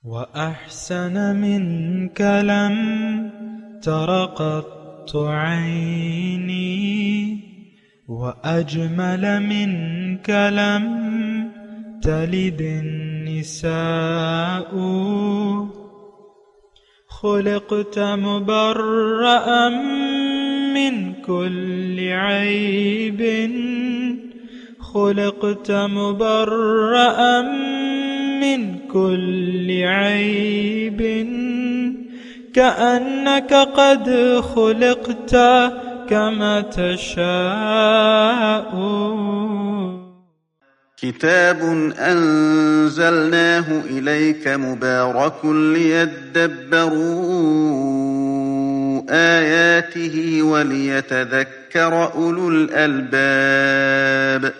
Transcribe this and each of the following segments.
وأحسن منك لم تر قط عيني وأجمل منك لم تلد النساء خلقت مبرأ من كل عيب خلقت مبرأ من كل عيب كأنك قد خلقت كما تشاء. كتاب أنزلناه إليك مبارك ليدبروا آياته وليتذكر أولو الألباب.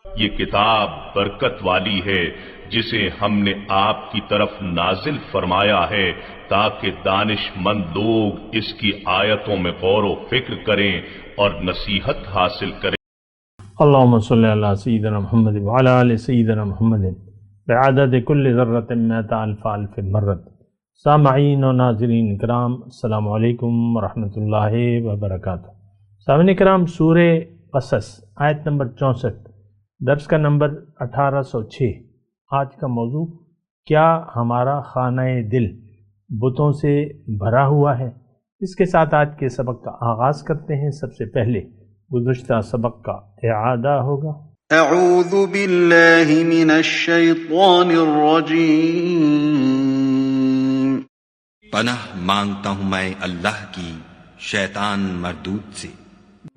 یہ کتاب برکت والی ہے جسے ہم نے آپ کی طرف نازل فرمایا ہے تاکہ دانش مند لوگ اس کی آیتوں میں غور و فکر کریں اور نصیحت حاصل کریں. اللہم صلی علی سیدنا محمد وعلی آل سیدنا محمد بعدد کل ذرۃ مئۃ الف الف مرۃ. سامعین و ناظرین کرام، السلام علیکم ورحمۃ اللہ وبرکاتہ. سامعین کرام، سورہ قصص آیت نمبر 64، درس کا نمبر 1806. آج کا موضوع، کیا ہمارا خانہ دل بتوں سے بھرا ہوا ہے؟ اس کے ساتھ آج کے سبق کا آغاز کرتے ہیں. سب سے پہلے گزشتہ سبق کا اعادہ ہوگا. اعوذ باللہ من الشیطان الرجیم. پناہ مانگتا ہوں میں اللہ کی شیطان مردود سے.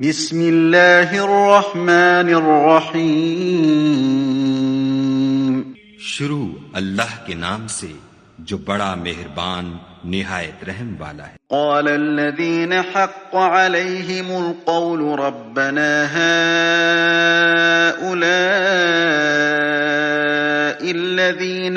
بسم اللہ الرحمن الرحیم. شروع اللہ کے نام سے جو بڑا مہربان نہایت رحم والا ہے. قال الذين حق عليهم القول ربنا هؤلاء الذين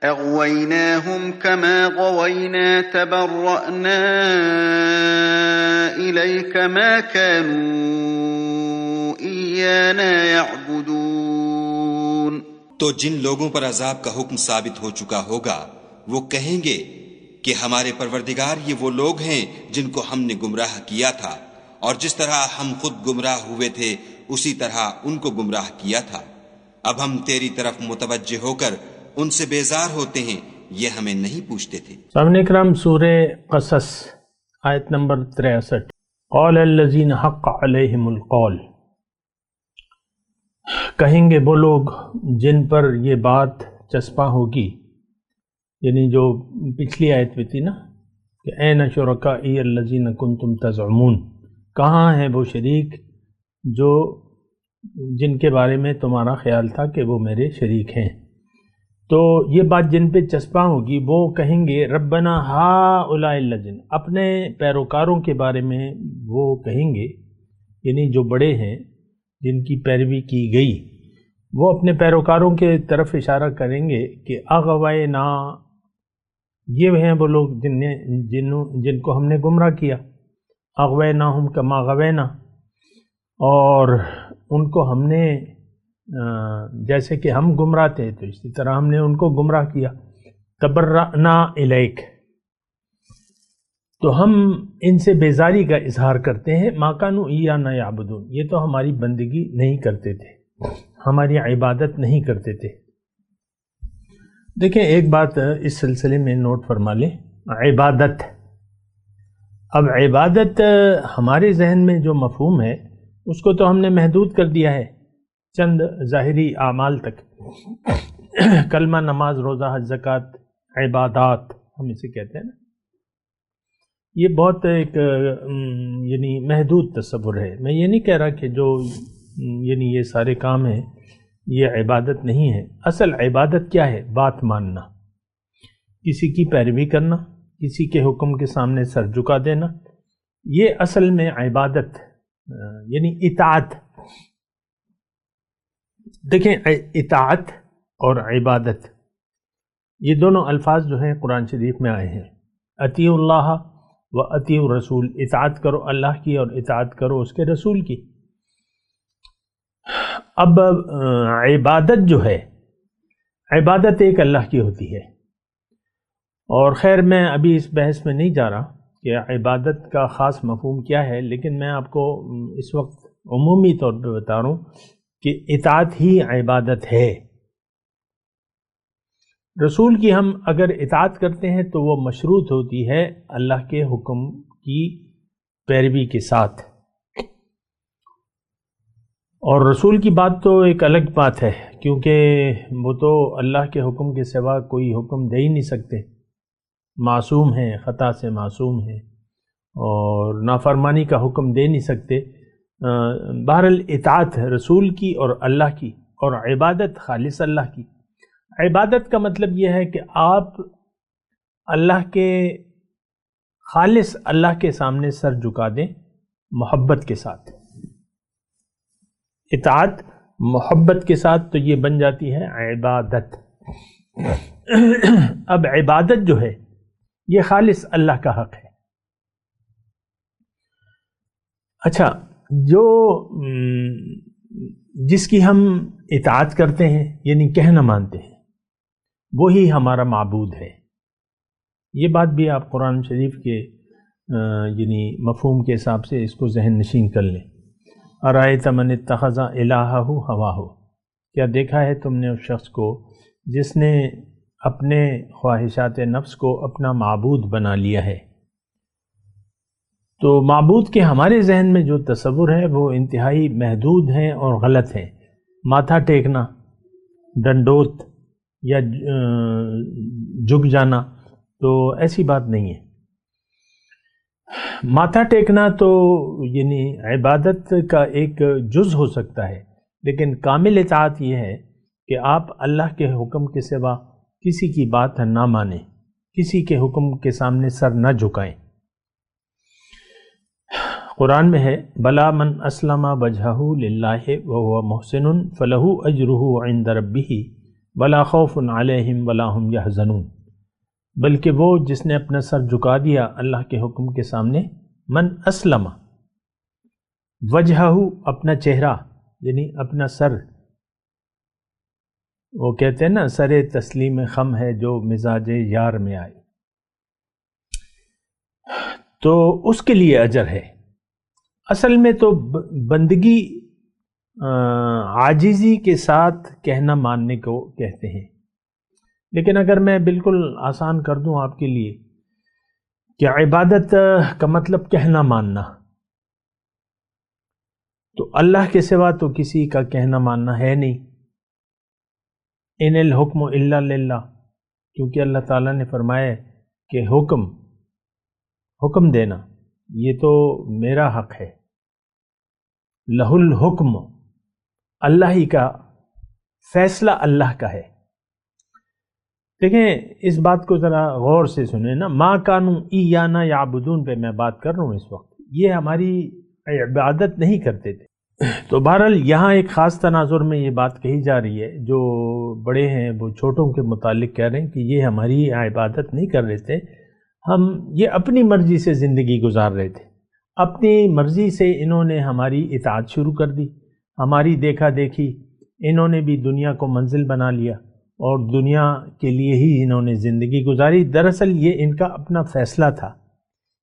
أغويناهم كما غوينا تبرأنا إليك ما كانوا إيانا يعبدون. تو جن لوگوں پر عذاب کا حکم ثابت ہو چکا ہوگا وہ کہیں گے کہ ہمارے پروردگار یہ وہ لوگ ہیں جن کو ہم نے گمراہ کیا تھا، اور جس طرح ہم خود گمراہ ہوئے تھے اسی طرح ان کو گمراہ کیا تھا. اب ہم تیری طرف متوجہ ہو کر ان سے بیزار ہوتے ہیں، یہ ہمیں نہیں پوچھتے تھے. سامعین کرام، سورہ قصص آیت نمبر 63. قال الذین حق علیہم القول، کہیں گے وہ لوگ جن پر یہ بات چسپاں ہوگی، یعنی جو پچھلی آیت میں تھی نا کہ این شرکائی الذین کنتم تزعمون، کہاں ہیں وہ شریک جو جن کے بارے میں تمہارا خیال تھا کہ وہ میرے شریک ہیں. تو یہ بات جن پہ چسپاں ہوگی وہ کہیں گے ربنا ہؤلاء الذین، اپنے پیروکاروں کے بارے میں وہ کہیں گے، یعنی جو بڑے ہیں جن کی پیروی کی گئی، وہ اپنے پیروکاروں کے طرف اشارہ کریں گے کہ اغوینا، یہ ہیں وہ لوگ جن کو ہم نے گمراہ کیا. اغویناہم کما غوینا، اور ان کو ہم نے جیسے کہ ہم گمراہ تھے تو اسی طرح ہم نے ان کو گمراہ کیا. تبرأنا الیک، تو ہم ان سے بیزاری کا اظہار کرتے ہیں. ما کانوا ایانا یعبدون، یہ تو ہماری بندگی نہیں کرتے تھے، ہماری عبادت نہیں کرتے تھے. دیکھیں ایک بات اس سلسلے میں نوٹ فرما لیں، عبادت. اب عبادت ہمارے ذہن میں جو مفہوم ہے اس کو تو ہم نے محدود کر دیا ہے چند ظاہری اعمال تک. کلمہ، نماز، روزہ، حج، زکوٰۃ، عبادات ہم اسے کہتے ہیں نا. یہ بہت ایک یعنی محدود تصور ہے. میں یہ نہیں کہہ رہا کہ جو یعنی یہ سارے کام ہیں یہ عبادت نہیں ہے. اصل عبادت کیا ہے؟ بات ماننا، کسی کی پیروی کرنا، کسی کے حکم کے سامنے سر جھکا دینا، یہ اصل میں عبادت یعنی اطاعت. دیکھیں اطاعت اور عبادت یہ دونوں الفاظ جو ہیں قرآن شریف میں آئے ہیں. اطیعوا اللہ و اطیعوا الرسول، اطاعت کرو اللہ کی اور اطاعت کرو اس کے رسول کی. اب عبادت جو ہے، عبادت ایک اللہ کی ہوتی ہے، اور خیر میں ابھی اس بحث میں نہیں جا رہا کہ عبادت کا خاص مفہوم کیا ہے، لیکن میں آپ کو اس وقت عمومی طور پہ بتا رہا ہوں کہ اطاعت ہی عبادت ہے۔ رسول کی ہم اگر اطاعت کرتے ہیں تو وہ مشروط ہوتی ہے اللہ کے حکم کی پیروی کے ساتھ، اور رسول کی بات تو ایک الگ بات ہے، کیونکہ وہ تو اللہ کے حکم کے سوا کوئی حکم دے ہی نہیں سکتے، معصوم ہیں، خطا سے معصوم ہیں، اور نافرمانی کا حکم دے نہیں سکتے۔ بہرحال اطاعت رسول کی اور اللہ کی، اور عبادت خالص اللہ کی۔ عبادت کا مطلب یہ ہے کہ آپ اللہ کے خالص اللہ کے سامنے سر جھکا دیں محبت کے ساتھ۔ اطاعت محبت کے ساتھ تو یہ بن جاتی ہے عبادت۔ اب عبادت جو ہے یہ خالص اللہ کا حق ہے۔ اچھا، جو جس کی ہم اطاعت کرتے ہیں یعنی کہنا مانتے ہیں، وہی ہمارا معبود ہے۔ یہ بات بھی آپ قرآن شریف کے یعنی مفہوم کے حساب سے اس کو ذہن نشین کر لیں۔ ارائیت من اتخذ الہہ ہواہ، کیا دیکھا ہے تم نے اس شخص کو جس نے اپنے خواہشات نفس کو اپنا معبود بنا لیا ہے؟ تو معبود کے ہمارے ذہن میں جو تصور ہے وہ انتہائی محدود ہیں اور غلط ہیں۔ ماتھا ٹیکنا، ڈنڈوت یا جھک جانا، تو ایسی بات نہیں ہے۔ ماتھا ٹیکنا تو یعنی عبادت کا ایک جز ہو سکتا ہے، لیکن کامل اطاعت یہ ہے کہ آپ اللہ کے حکم کے سوا کسی کی بات نہ مانیں، کسی کے حکم کے سامنے سر نہ جھکائیں۔ قرآن میں ہے بلا من اسلم وجہہ للہ وہو محسن فلہ اجرہ عند ربہ ولا خوف علیہم ولا ہم یحزنون، بلکہ وہ جس نے اپنا سر جھکا دیا اللہ کے حکم کے سامنے، من اسلم، وجہہ اپنا چہرہ یعنی اپنا سر، وہ کہتے ہیں نا سر تسلیم خم ہے جو مزاج یار میں آئے، تو اس کے لیے اجر ہے۔ اصل میں تو بندگی عاجزی کے ساتھ کہنا ماننے کو کہتے ہیں، لیکن اگر میں بالکل آسان کر دوں آپ کے لیے کہ عبادت کا مطلب کہنا ماننا، تو اللہ کے سوا تو کسی کا کہنا ماننا ہے نہیں۔ ان الحکم الا للہ، کیونکہ اللہ تعالیٰ نے فرمایا کہ حکم دینا یہ تو میرا حق ہے، لہ الحکم، اللہ ہی کا فیصلہ اللہ کا ہے۔ دیکھیں اس بات کو ذرا غور سے سنیں نا، ما کانوا ایانا یعبدون پہ میں بات کر رہا ہوں اس وقت، یہ ہماری عبادت نہیں کرتے تھے۔ تو بہرحال یہاں ایک خاص تناظر میں یہ بات کہی جا رہی ہے، جو بڑے ہیں وہ چھوٹوں کے متعلق کہہ رہے ہیں کہ یہ ہماری عبادت نہیں کر رہے تھے، ہم یہ اپنی مرضی سے زندگی گزار رہے تھے، اپنی مرضی سے انہوں نے ہماری اطاعت شروع کر دی، ہماری دیکھا دیکھی انہوں نے بھی دنیا کو منزل بنا لیا اور دنیا کے لیے ہی انہوں نے زندگی گزاری۔ دراصل یہ ان کا اپنا فیصلہ تھا،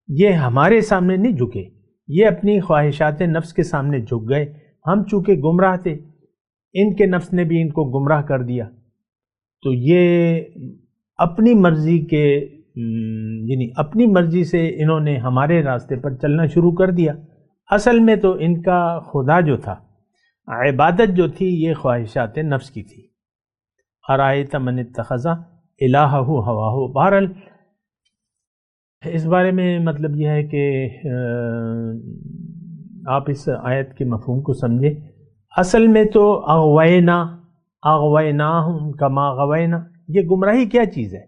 یہ ہمارے سامنے نہیں جھکے، یہ اپنی خواہشات نفس کے سامنے جھک گئے۔ ہم چونکہ گمراہ تھے، ان کے نفس نے بھی ان کو گمراہ کر دیا، تو یہ اپنی مرضی کے یعنی اپنی مرضی سے انہوں نے ہمارے راستے پر چلنا شروع کر دیا۔ اصل میں تو ان کا خدا جو تھا، عبادت جو تھی، یہ خواہشات نفس کی تھی۔ ارائیت من اتخذ الہہ ہواہ، بہرحال اس بارے میں مطلب یہ ہے کہ آپ اس آیت کے مفہوم کو سمجھیں۔ اصل میں تو اغویناہم کما غوینا، یہ گمراہی کیا چیز ہے؟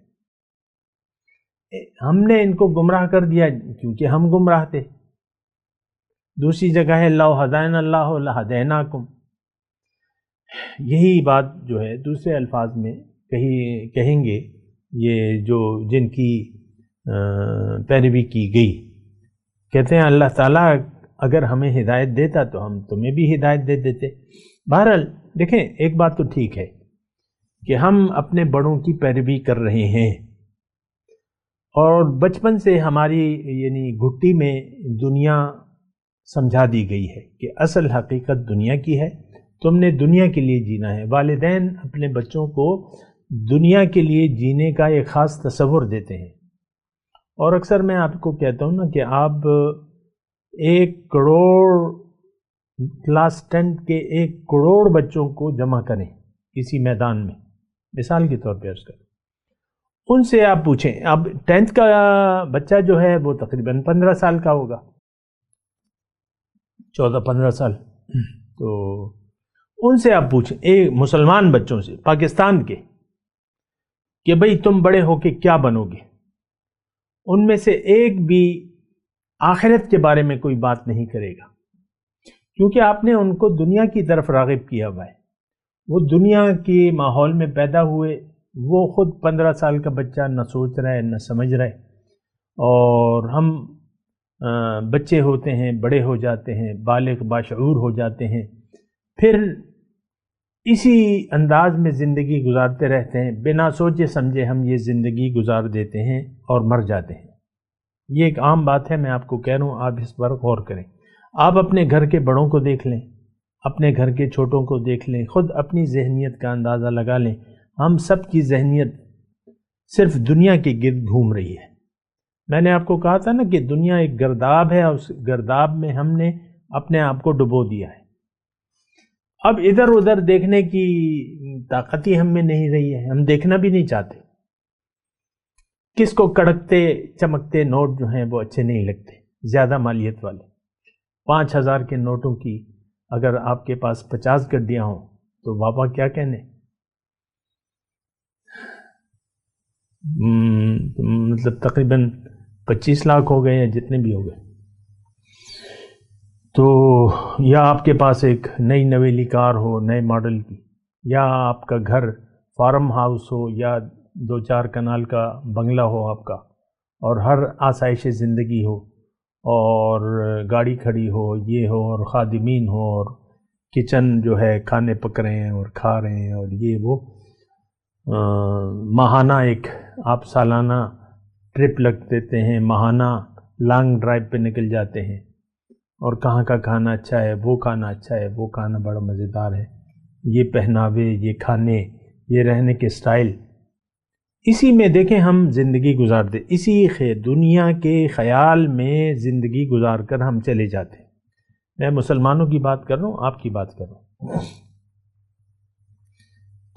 ہم نے ان کو گمراہ کر دیا کیونکہ ہم گمراہ تھے۔ دوسری جگہ ہے لو ہدینا اللہ لہدیناکم، یہی بات جو ہے دوسرے الفاظ میں کہیں گے یہ جو جن کی پیروی کی گئی، کہتے ہیں اللہ تعالیٰ اگر ہمیں ہدایت دیتا تو ہم تمہیں بھی ہدایت دے دیتے۔ بہرحال دیکھیں، ایک بات تو ٹھیک ہے کہ ہم اپنے بڑوں کی پیروی کر رہے ہیں، اور بچپن سے ہماری یعنی گھٹی میں دنیا سمجھا دی گئی ہے کہ اصل حقیقت دنیا کی ہے، تم نے دنیا کے لیے جینا ہے۔ والدین اپنے بچوں کو دنیا کے لیے جینے کا ایک خاص تصور دیتے ہیں، اور اکثر میں آپ کو کہتا ہوں نا کہ آپ 1 کروڑ کلاس 10 کے 1 کروڑ بچوں کو جمع کریں کسی میدان میں، مثال کے طور پہ عرض کریں، ان سے آپ پوچھیں، اب 10th کا بچہ جو ہے وہ تقریباً 15 سال کا ہوگا، 14-15 سال، تو ان سے آپ پوچھیں ایک مسلمان بچوں سے پاکستان کے کہ بھئی تم بڑے ہو کے کیا بنو گے، ان میں سے ایک بھی آخرت کے بارے میں کوئی بات نہیں کرے گا، کیونکہ آپ نے ان کو دنیا کی طرف راغب کیا ہوا ہے۔ وہ دنیا کے ماحول میں پیدا ہوئے، وہ خود 15 سال کا بچہ نہ سوچ رہا ہے نہ سمجھ رہا ہے، اور ہم بچے ہوتے ہیں، بڑے ہو جاتے ہیں، بالغ باشعور ہو جاتے ہیں، پھر اسی انداز میں زندگی گزارتے رہتے ہیں، بنا سوچے سمجھے ہم یہ زندگی گزار دیتے ہیں اور مر جاتے ہیں۔ یہ ایک عام بات ہے، میں آپ کو کہہ رہا ہوں، آپ اس پر غور کریں۔ آپ اپنے گھر کے بڑوں کو دیکھ لیں، اپنے گھر کے چھوٹوں کو دیکھ لیں، خود اپنی ذہنیت کا اندازہ لگا لیں۔ ہم سب کی ذہنیت صرف دنیا کے گرد گھوم رہی ہے۔ میں نے آپ کو کہا تھا نا کہ دنیا ایک گرداب ہے، اور اس گرداب میں ہم نے اپنے آپ کو ڈبو دیا ہے۔ اب ادھر ادھر دیکھنے کی طاقت ہی ہم میں نہیں رہی ہے، ہم دیکھنا بھی نہیں چاہتے۔ کس کو کڑکتے چمکتے نوٹ جو ہیں وہ اچھے نہیں لگتے، زیادہ مالیت والے۔ 5000 کے نوٹوں کی اگر آپ کے پاس 50 گڈیاں ہوں تو بابا کیا کہنے، مطلب تقریباً 25 لاکھ ہو گئے یا جتنے بھی ہو گئے۔ تو یا آپ کے پاس ایک نئی نویلی کار ہو نئے ماڈل کی، یا آپ کا گھر فارم ہاؤس ہو، یا 2-4 کنال کا بنگلہ ہو آپ کا، اور ہر آسائش زندگی ہو، اور گاڑی کھڑی ہو، یہ ہو، اور خادمین ہو، اور کچن جو ہے کھانے پک رہے ہیں اور کھا رہے ہیں، اور یہ وہ ماہانہ ایک آپ سالانہ ٹرپ لگ دیتے ہیں، ماہانہ لانگ ڈرائیو پہ نکل جاتے ہیں، اور کہاں کا کھانا اچھا ہے، وہ کھانا اچھا ہے، وہ کھانا بڑا مزیدار ہے، یہ پہناوے، یہ کھانے، یہ رہنے کے سٹائل، اسی میں دیکھیں ہم زندگی گزارتے، اسی دنیا کے خیال میں زندگی گزار کر ہم چلے جاتے ہیں۔ میں مسلمانوں کی بات کر رہا ہوں، آپ کی بات کر رہا ہوں۔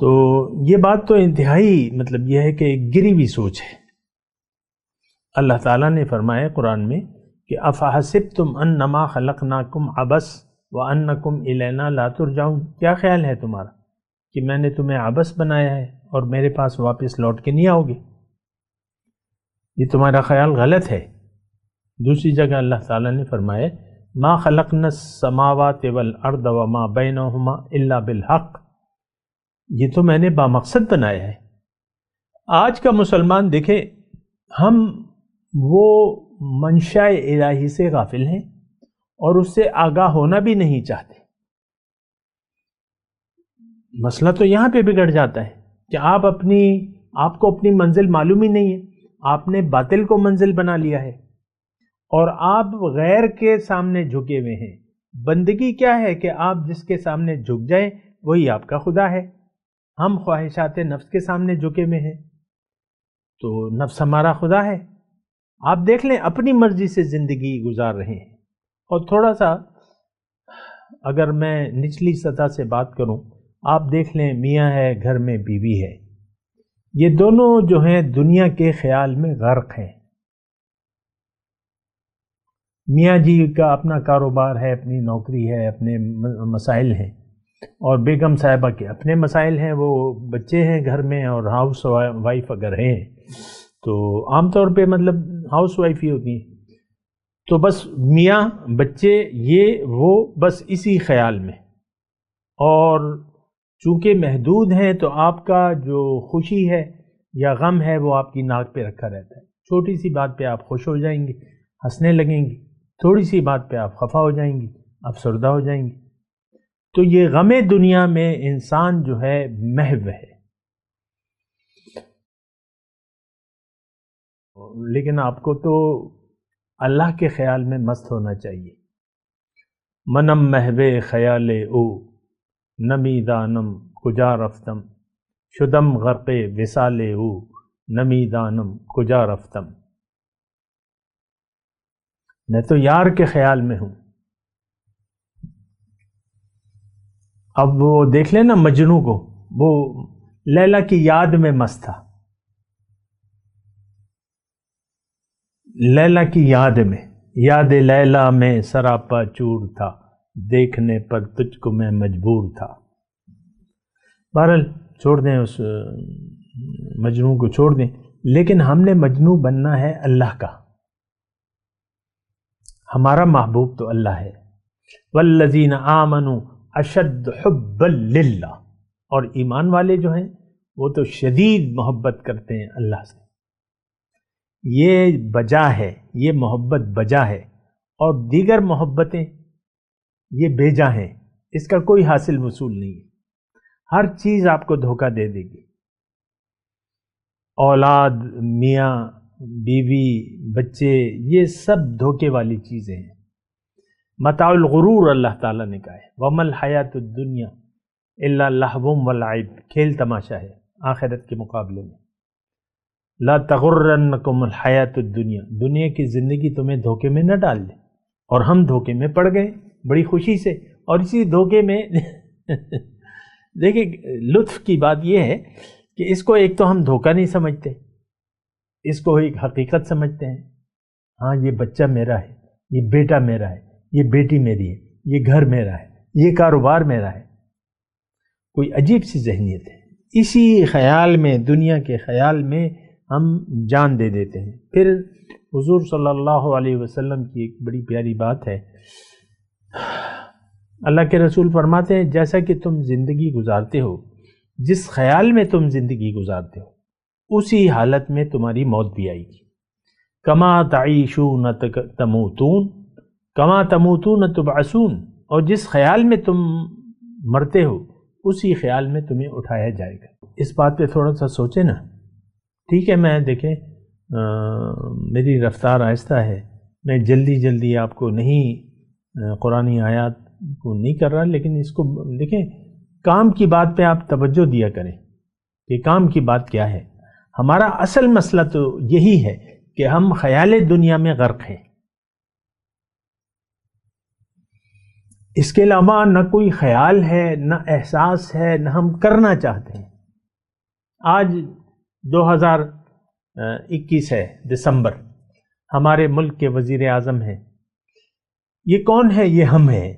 تو یہ بات تو انتہائی مطلب یہ ہے کہ ایک گری ہوئی سوچ ہے۔ اللہ تعالیٰ نے فرمایا قرآن میں کہ افحسبتم انما خلقناکم عبث وانکم الینا لا ترجعون، کیا خیال ہے تمہارا کہ میں نے تمہیں عبث بنایا ہے اور میرے پاس واپس لوٹ کے نہیں آؤ گے؟ یہ تمہارا خیال غلط ہے۔ دوسری جگہ اللہ تعالیٰ نے فرمایا ما خلقنا السماوات والارض وما بینہما الا بالحق، یہ تو میں نے بامقصد بنایا ہے۔ آج کا مسلمان دیکھیں، ہم وہ منشاء الہی سے غافل ہیں اور اس سے آگاہ ہونا بھی نہیں چاہتے۔ مسئلہ تو یہاں پہ بگڑ جاتا ہے کہ آپ کو اپنی منزل معلوم ہی نہیں ہے، آپ نے باطل کو منزل بنا لیا ہے، اور آپ غیر کے سامنے جھکے ہوئے ہیں۔ بندگی کیا ہے کہ آپ جس کے سامنے جھک جائیں وہی آپ کا خدا ہے۔ ہم خواہشات نفس کے سامنے جھکے ہوئے ہیں، تو نفس ہمارا خدا ہے۔ آپ دیکھ لیں اپنی مرضی سے زندگی گزار رہے ہیں۔ اور تھوڑا سا اگر میں نچلی سطح سے بات کروں، آپ دیکھ لیں میاں ہے، گھر میں بیوی ہے، یہ دونوں جو ہیں دنیا کے خیال میں غرق ہیں۔ میاں جی کا اپنا کاروبار ہے، اپنی نوکری ہے، اپنے مسائل ہیں، اور بیگم صاحبہ کے اپنے مسائل ہیں، وہ بچے ہیں گھر میں، اور ہاؤس وائف اگر ہیں تو عام طور پہ مطلب ہاؤس وائف ہی ہوتی ہیں۔ تو بس میاں بچے یہ وہ بس اسی خیال میں، اور چونکہ محدود ہیں تو آپ کا جو خوشی ہے یا غم ہے وہ آپ کی ناک پہ رکھا رہتا ہے۔ چھوٹی سی بات پہ آپ خوش ہو جائیں گے، ہنسنے لگیں گے، تھوڑی سی بات پہ آپ خفا ہو جائیں گی، افسردہ ہو جائیں گی۔ تو یہ غم دنیا میں انسان جو ہے محو ہے، لیکن آپ کو تو اللہ کے خیال میں مست ہونا چاہیے۔ منم محو خیال او نمی دانم کجا رفتم، شدم غرق وصال او نمی دانم کجا رفتم۔ میں تو یار کے خیال میں ہوں۔ اب وہ دیکھ لیں نا مجنوں کو، وہ لیلا کی یاد میں مست تھا، لیلا کی یاد میں، یاد لیلا میں سراپا چور تھا، دیکھنے پر تجھ کو میں مجبور تھا۔ بہرحال چھوڑ دیں اس مجنوں کو، چھوڑ دیں، لیکن ہم نے مجنوں بننا ہے اللہ کا۔ ہمارا محبوب تو اللہ ہے۔ والذین آمنوا اشد حبا للہ، اور ایمان والے جو ہیں وہ تو شدید محبت کرتے ہیں اللہ سے۔ یہ بجا ہے، یہ محبت بجا ہے، اور دیگر محبتیں یہ بیجا ہیں، اس کا کوئی حاصل وصول نہیں ہے۔ ہر چیز آپ کو دھوکہ دے دے گی، اولاد، میاں بیوی، بچے، یہ سب دھوکے والی چیزیں ہیں۔ متاع الغرور اللہ تعالیٰ نے کہا ہے، وَمَا الْحَيَاةُ الدُّنْيَا إِلَّا لَهْوٌ وَلَعِبٌ، کھیل تماشا ہے آخرت کے مقابلے میں۔ لا تغرنکم الحیات الدنیا، دنیا کی زندگی تمہیں دھوکے میں نہ ڈال دے۔ اور ہم دھوکے میں پڑ گئے بڑی خوشی سے، اور اسی دھوکے میں دیکھیں لطف کی بات یہ ہے کہ اس کو ایک تو ہم دھوکہ نہیں سمجھتے، اس کو ایک حقیقت سمجھتے ہیں۔ ہاں یہ بچہ میرا ہے، یہ بیٹا میرا ہے، یہ بیٹی میری ہے، یہ گھر میرا ہے، یہ کاروبار میرا ہے۔ کوئی عجیب سی ذہنیت ہے، اسی خیال میں، دنیا کے خیال میں ہم جان دے دیتے ہیں۔ پھر حضور صلی اللہ علیہ وسلم کی ایک بڑی پیاری بات ہے، اللہ کے رسول فرماتے ہیں جیسا کہ تم زندگی گزارتے ہو، جس خیال میں تم زندگی گزارتے ہو اسی حالت میں تمہاری موت بھی آئے گی۔ کما تعیشون تموتون کما تموتون تبعثون، اور جس خیال میں تم مرتے ہو اسی خیال میں تمہیں اٹھایا جائے گا۔ اس بات پہ تھوڑا سا سوچیں نا۔ ٹھیک ہے، میں دیکھیں میری رفتار آہستہ ہے، میں جلدی آپ کو نہیں قرآنی آیات کو نہیں کر رہا، لیکن اس کو دیکھیں، کام کی بات پہ آپ توجہ دیا کریں کہ کام کی بات کیا ہے۔ ہمارا اصل مسئلہ تو یہی ہے کہ ہم خیال دنیا میں غرق ہیں، اس کے علاوہ نہ کوئی خیال ہے، نہ احساس ہے، نہ ہم کرنا چاہتے ہیں۔ آج 2021 ہے، دسمبر، ہمارے ملک کے وزیر اعظم ہیں، یہ کون ہے؟ یہ ہم ہیں۔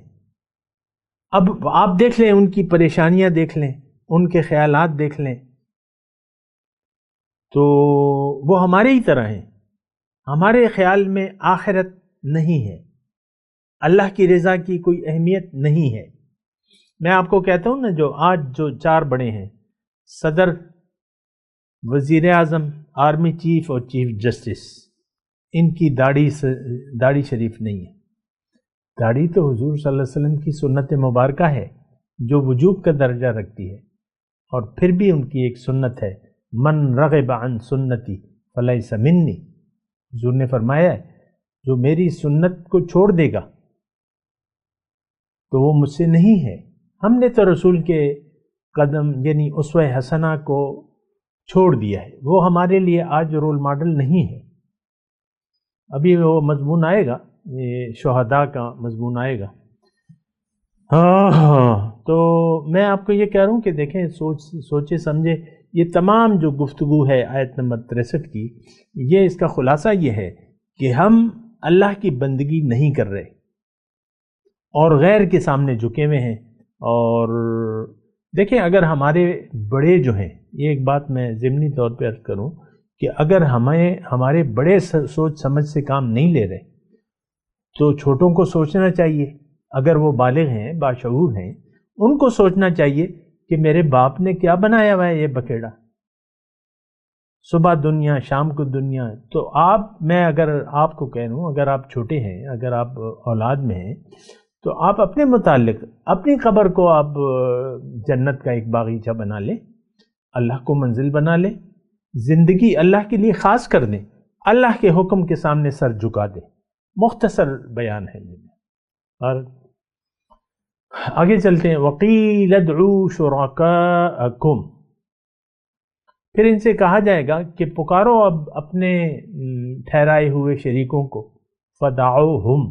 اب آپ دیکھ لیں، ان کی پریشانیاں دیکھ لیں، ان کے خیالات دیکھ لیں، تو وہ ہمارے ہی طرح ہیں۔ ہمارے خیال میں آخرت نہیں ہے، اللہ کی رضا کی کوئی اہمیت نہیں ہے۔ میں آپ کو کہتا ہوں نا، جو 4 بڑے ہیں، صدر، وزیر اعظم، آرمی چیف اور چیف جسٹس، ان کی داڑھی شریف نہیں ہے۔ داڑھی تو حضور صلی اللہ علیہ وسلم کی سنت مبارکہ ہے جو وجوب کا درجہ رکھتی ہے، اور پھر بھی ان کی ایک سنت ہے، من رغب عن سنتی فلیس منی۔ حضور نے فرمایا ہے جو میری سنت کو چھوڑ دے گا تو وہ مجھ سے نہیں ہے۔ ہم نے تو رسول کے قدم یعنی اسوہ حسنہ کو چھوڑ دیا ہے، وہ ہمارے لیے آج رول ماڈل نہیں ہے۔ ابھی وہ مضمون آئے گا، یہ شہداء کا مضمون آئے گا۔ تو میں آپ کو یہ کہہ رہا ہوں کہ دیکھیں، سوچے سمجھے، یہ تمام جو گفتگو ہے آیت نمبر 63 کی، یہ اس کا خلاصہ یہ ہے کہ ہم اللہ کی بندگی نہیں کر رہے اور غیر کے سامنے جھکے ہوئے ہیں۔ اور دیکھیں، اگر ہمارے بڑے جو ہیں، یہ ایک بات میں ضمنی طور پہ عرض کروں کہ اگر ہمارے بڑے سوچ سمجھ سے کام نہیں لے رہے تو چھوٹوں کو سوچنا چاہیے۔ اگر وہ بالغ ہیں، باشعور ہیں، ان کو سوچنا چاہیے کہ میرے باپ نے کیا بنایا ہوا ہے یہ بکیڑا، صبح دنیا، شام کو دنیا. تو میں اگر آپ کو کہہ لوں، اگر آپ چھوٹے ہیں، اگر آپ اولاد میں ہیں، تو آپ اپنے متعلق اپنی قبر کو آپ جنت کا ایک باغیچہ بنا لیں، اللہ کو منزل بنا لیں، زندگی اللہ کے لیے خاص کر دیں، اللہ کے حکم کے سامنے سر جھکا دیں. مختصر بیان ہے یہ. اور آگے چلتے ہیں. وَقِيلَ ادْعُوا شُرَكَاءَكُمْ، پھر ان سے کہا جائے گا کہ پکارو اب اپنے ٹھہرائے ہوئے شریکوں کو. فَدَعُوهُمْ،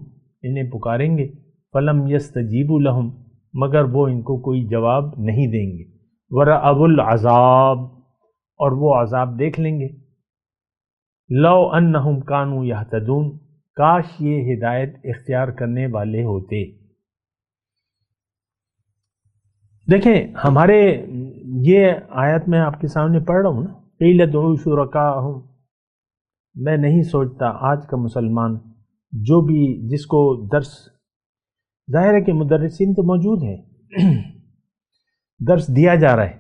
انہیں پکاریں گے. فَلَمْ يَسْتَجِيبُوا لَهُمْ، مگر وہ ان کو کوئی جواب نہیں دیں گے. وَرَأَوُا الْعَذَابَ، اور وہ عذاب دیکھ لیں گے. لَوْ أَنَّهُمْ كَانُوا يَهْتَدُونَ، کاش یہ ہدایت اختیار کرنے والے ہوتے. دیکھیں ہمارے یہ آیت میں آپ کے سامنے پڑھ رہا ہوں نا، قِيلَ ادْعُوا شُرَكَاءَهُمْ. میں نہیں سوچتا آج کا مسلمان جو بھی جس کو درس، ظاہر ہے کہ مدرسین تو موجود ہیں، درس دیا جا رہا ہے،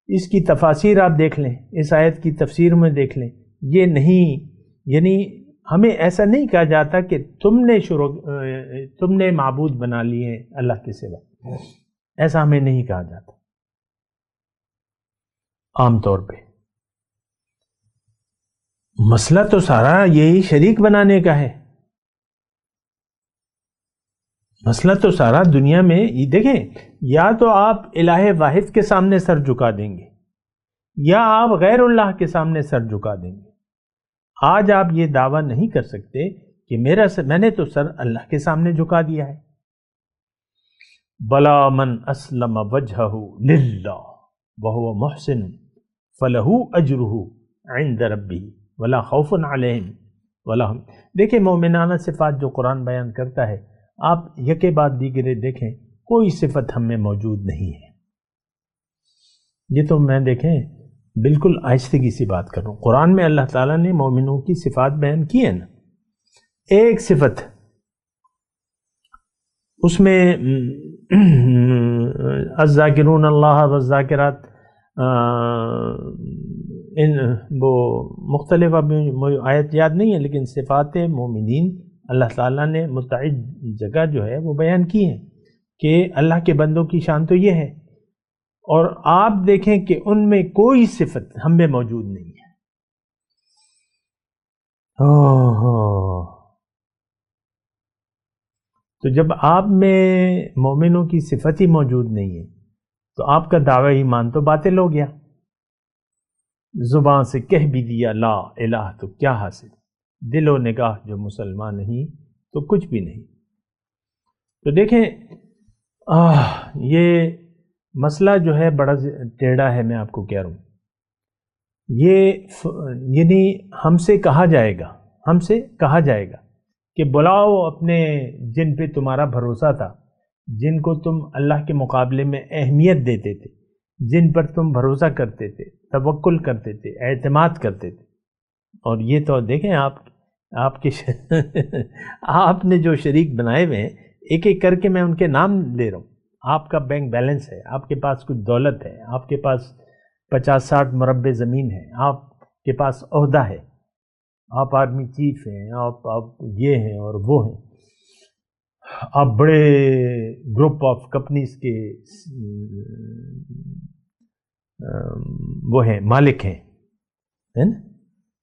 اس کی تفاسیر آپ دیکھ لیں، اس آیت کی تفسیر میں دیکھ لیں. یہ نہیں، یعنی ہمیں ایسا نہیں کہا جاتا کہ تم نے معبود بنا لیے اللہ کے سوا، ایسا ہمیں نہیں کہا جاتا. عام طور پہ مسئلہ تو سارا یہی شریک بنانے کا ہے. مسئلہ تو سارا دنیا میں دیکھیں، یا تو آپ الہ واحد کے سامنے سر جھکا دیں گے، یا آپ غیر اللہ کے سامنے سر جھکا دیں گے. آج آپ یہ دعویٰ نہیں کر سکتے کہ میں نے تو سر اللہ کے سامنے جھکا دیا ہے. بلا من اسلم وجہہ للہ وہو محسن فلہ اجرہ عند ربہ ولا خوف علیہم ولا ہم. دیکھیں مومنانہ صفات جو قرآن بیان کرتا ہے، آپ یکے بعد دیگرے دیکھیں، کوئی صفت ہم میں موجود نہیں ہے. یہ تو میں دیکھیں بالکل آہستگی سی بات کروں. قرآن میں اللہ تعالیٰ نے مومنوں کی صفات بیان کی ہے نا. ایک صفت اس میں الذاکرون اللہ والذاکرات، وہ مختلف اب آیت یاد نہیں ہے، لیکن صفات مومنین اللہ تعالیٰ نے متعدد جگہ جو ہے وہ بیان کی ہیں کہ اللہ کے بندوں کی شان تو یہ ہے. اور آپ دیکھیں کہ ان میں کوئی صفت ہم میں موجود نہیں ہے. تو جب آپ میں مومنوں کی صفت ہی موجود نہیں ہے تو آپ کا دعوی ایمان تو باطل ہو گیا. زبان سے کہہ بھی دیا لا الہ تو کیا حاصل، دل و نگاہ جو مسلمان نہیں تو کچھ بھی نہیں. تو دیکھیں یہ مسئلہ جو ہے بڑا ٹیڑھا ہے. میں آپ کو کہہ رہا ہوں، یعنی ہم سے کہا جائے گا کہ بلاؤ اپنے جن پہ تمہارا بھروسہ تھا، جن کو تم اللہ کے مقابلے میں اہمیت دیتے تھے، جن پر تم بھروسہ کرتے تھے، توکل کرتے تھے، اعتماد کرتے تھے. اور یہ تو دیکھیں آپ کے آپ نے جو شریک بنائے ہوئے ہیں، ایک ایک کر کے میں ان کے نام لے رہا ہوں. آپ کا بینک بیلنس ہے، آپ کے پاس کچھ دولت ہے، آپ کے پاس 50-60 مربع زمین ہے، آپ کے پاس عہدہ ہے، آپ آرمی چیف ہیں، آپ یہ ہیں اور وہ ہیں، آپ بڑے گروپ آف کمپنیز کے وہ ہیں، مالک ہیں،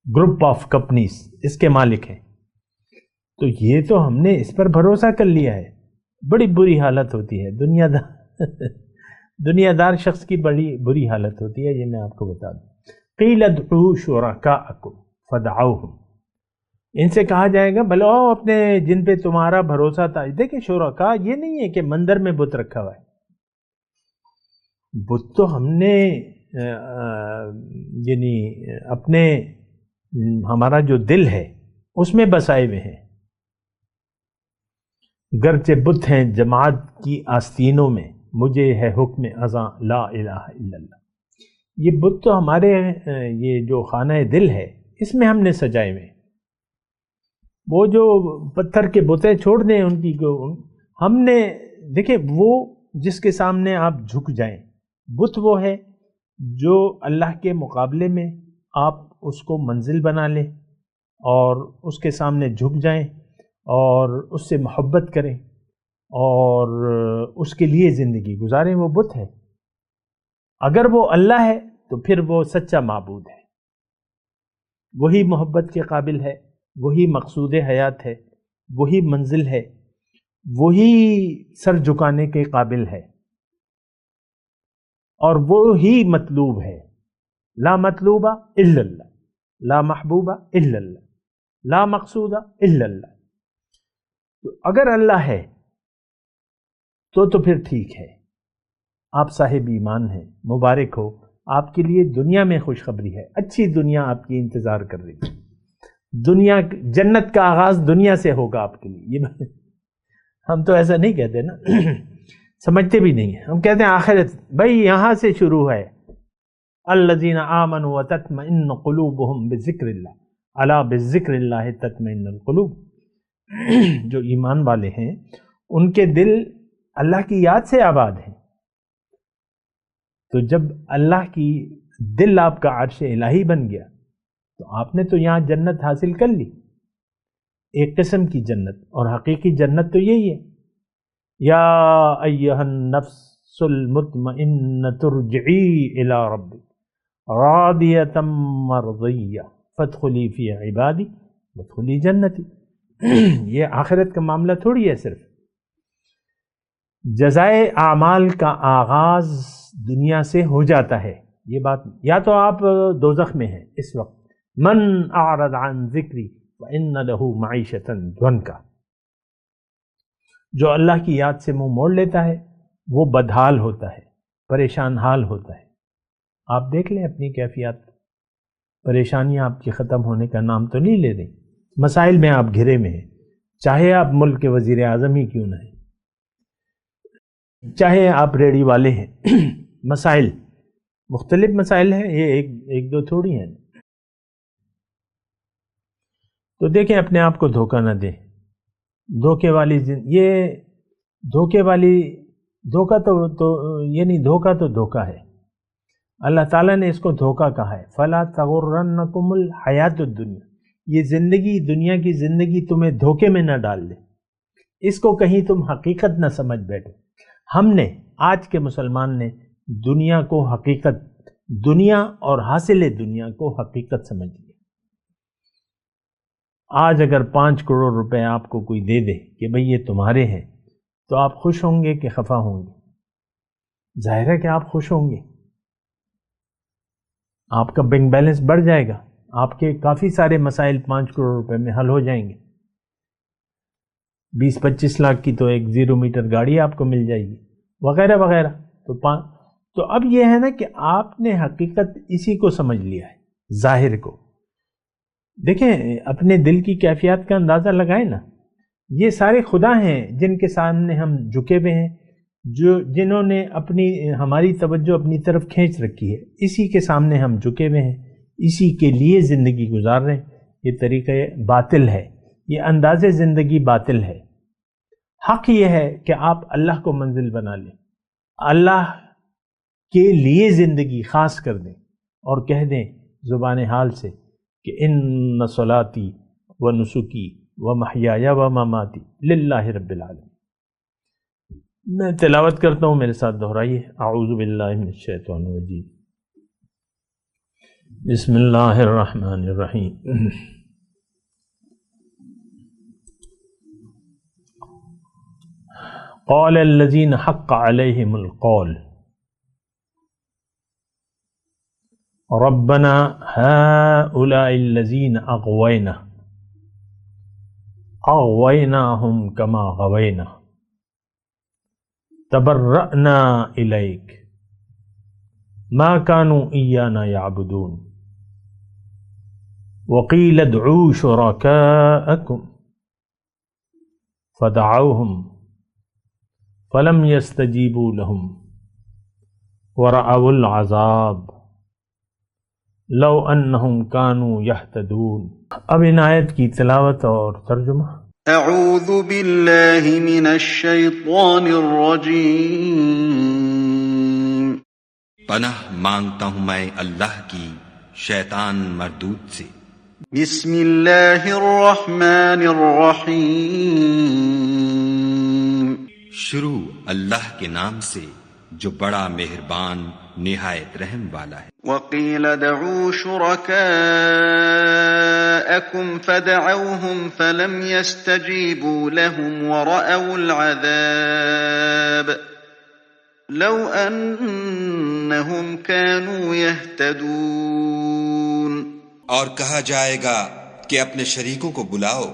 گروپ آف کمپنیز اس کے مالک ہیں. تو یہ تو ہم نے اس پر بھروسہ کر لیا ہے. بڑی بری حالت ہوتی ہے دنیا دار شخص کی، بڑی بری حالت ہوتی ہے، یہ میں آپ کو بتا دوں. قیل ادعوا شرکاءکم فدعوہم، ان سے کہا جائے گا بلاؤ اپنے جن پہ تمہارا بھروسہ تھا. دیکھیں شرکاء یہ نہیں ہے کہ مندر میں بت رکھا ہوا ہے. بت تو ہم نے یعنی اپنے ہمارا جو دل ہے اس میں بسائے ہوئے ہیں. گرچہ بت ہیں جماعت کی آستینوں میں، مجھے ہے حکم ازاں لا الہ الا اللہ. یہ بت تو ہمارے یہ جو خانہ دل ہے اس میں ہم نے سجائے ہوئے. وہ جو پتھر کے بتیں چھوڑ دیں ان کی کو ہم نے، دیکھیں وہ جس کے سامنے آپ جھک جائیں، بت وہ ہے جو اللہ کے مقابلے میں آپ اس کو منزل بنا لیں اور اس کے سامنے جھک جائیں اور اس سے محبت کریں اور اس کے لیے زندگی گزاریں، وہ بت ہے۔ اگر وہ اللہ ہے تو پھر وہ سچا معبود ہے، وہی محبت کے قابل ہے، وہی مقصود حیات ہے، وہی منزل ہے، وہی سر جھکانے کے قابل ہے، اور وہی مطلوب ہے۔ لا مطلوب الا اللہ، لا محبوب الا اللہ، لا مقصود الا اللہ۔ تو اگر اللہ ہے تو پھر ٹھیک ہے، آپ صاحب ایمان ہیں، مبارک ہو، آپ کے لیے دنیا میں خوشخبری ہے، اچھی دنیا آپ کی انتظار کر رہی ہے۔ دنیا، جنت کا آغاز دنیا سے ہوگا آپ کے لیے۔ یہ ہم تو ایسا نہیں کہتے نا، سمجھتے بھی نہیں ہیں، ہم کہتے ہیں آخرت، بھائی یہاں سے شروع ہے۔ الذین آمنوا وتطمئن قلوبہم بذکر اللہ، الا بذکر اللہ تطمئن القلوب۔ جو ایمان والے ہیں ان کے دل اللہ کی یاد سے آباد ہیں۔ تو جب اللہ کی دل آپ کا عرش الہی بن گیا تو آپ نے تو یہاں جنت حاصل کر لی، ایک قسم کی جنت، اور حقیقی جنت تو یہی ہے۔ یا ایہا النفس المطمئنۃ ارجعی الی ربک راضیۃ مرضیہ فادخلی فی عبادی وادخلی جنتی۔ یہ آخرت کا معاملہ تھوڑی ہے، صرف جزائے اعمال کا آغاز دنیا سے ہو جاتا ہے۔ یہ بات، یا تو آپ دوزخ میں ہیں اس وقت، من اعرض عن ذکری فإن له معیشۃ ضنکا، جو اللہ کی یاد سے منہ موڑ لیتا ہے وہ بدحال ہوتا ہے، پریشان حال ہوتا ہے۔ آپ دیکھ لیں اپنی کیفیات، پریشانیاں آپ کی ختم ہونے کا نام تو نہیں لے رہی، مسائل میں آپ گھرے میں ہیں، چاہے آپ ملک کے وزیر اعظم ہی کیوں نہ ہیں، چاہے آپ ریڑھی والے ہیں، مسائل مختلف مسائل ہیں، یہ ایک دو تھوڑی ہیں۔ تو دیکھیں اپنے آپ کو دھوکہ نہ دیں، دھوکے والی یہ دھوکہ تو یعنی دھوکہ تو دھوکہ ہے۔ اللہ تعالیٰ نے اس کو دھوکہ کہا ہے، فَلَا تَغُرَّنَّكُمُ الْحَيَاةُ الدُّنْيَا، یہ زندگی، دنیا کی زندگی تمہیں دھوکے میں نہ ڈال دے، اس کو کہیں تم حقیقت نہ سمجھ بیٹھو۔ ہم نے، آج کے مسلمان نے دنیا کو حقیقت، دنیا اور حاصل دنیا کو حقیقت سمجھ لیا۔ آج اگر 5 کروڑ روپے آپ کو کوئی دے دے کہ بھئی یہ تمہارے ہیں، تو آپ خوش ہوں گے کہ خفا ہوں گے؟ ظاہر ہے کہ آپ خوش ہوں گے، آپ کا بینک بیلنس بڑھ جائے گا، آپ کے کافی سارے مسائل 5 کروڑ روپے میں حل ہو جائیں گے۔ 20-25 لاکھ کی تو ایک 0 میٹر گاڑی آپ کو مل جائے گی، وغیرہ وغیرہ۔ تو اب یہ ہے نا کہ آپ نے حقیقت اسی کو سمجھ لیا ہے، ظاہر کو۔ دیکھیں اپنے دل کی کیفیات کا اندازہ لگائیں نا، یہ سارے خدا ہیں جن کے سامنے ہم جھکے ہوئے ہیں، جنہوں نے ہماری توجہ اپنی طرف کھینچ رکھی ہے، اسی کے سامنے ہم جھکے ہوئے ہیں، اسی کے لیے زندگی گزار رہے ہیں۔ یہ طریقہ باطل ہے، یہ انداز زندگی باطل ہے۔ حق یہ ہے کہ آپ اللہ کو منزل بنا لیں، اللہ کے لیے زندگی خاص کر دیں، اور کہہ دیں زبان حال سے کہ ان صلاتی و نسکی و محیای و مماتی للہ رب العالمین۔ میں تلاوت کرتا ہوں، میرے ساتھ دہرائیے۔ اعوذ باللہ من الشیطان الرجیم، بسم اللہ الرحمن الرحیم۔ قال الذین حق علیہم القول ربنا هؤلاء الذین اغویناہم کما غوینا تبرأنا الیک ما كانوا ایانا یعبدون وقیل ادعوا شرکاءکم فدعوہم فلم يستجیبوا لهم ورأوا العذاب لو انہم كانوا يهتدون۔ اب ان آیت کی تلاوت اور ترجمہ۔ اعوذ باللہ من الشیطان الرجیم۔ پناہ مانگتا ہوں میں اللہ کی شیطان مردود سے۔ بسم اللہ الرحمن الرحیم، شروع اللہ کے نام سے جو بڑا مہربان نہایت رحم والا ہے۔ وقیل دعوا شرکاءکم فدعوهم فلم يستجیبوا لهم ورأوا العذاب لو انہم كانوا يهتدون۔ اور کہا جائے گا کہ اپنے شریکوں کو بلاؤ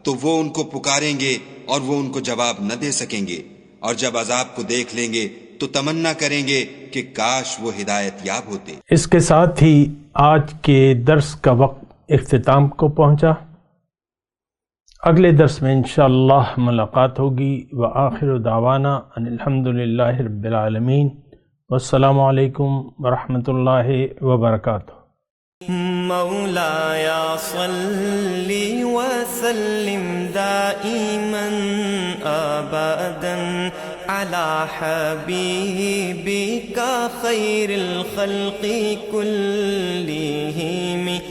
تو وہ ان کو پکاریں گے اور وہ ان کو جواب نہ دے سکیں گے، اور جب عذاب کو دیکھ لیں گے تو تمنا کریں گے کہ کاش وہ ہدایت یاب ہوتے۔ اس کے ساتھ ہی آج کے درس کا وقت اختتام کو پہنچا۔ اگلے درس میں انشاءاللہ ملاقات ہوگی۔ وآخر دعوانا ان الحمدللہ رب العالمین، والسلام علیکم ورحمۃ اللہ وبرکاتہ۔ مولاي صل وسلم دائما ابدا على حبيبك خير الخلق كلهم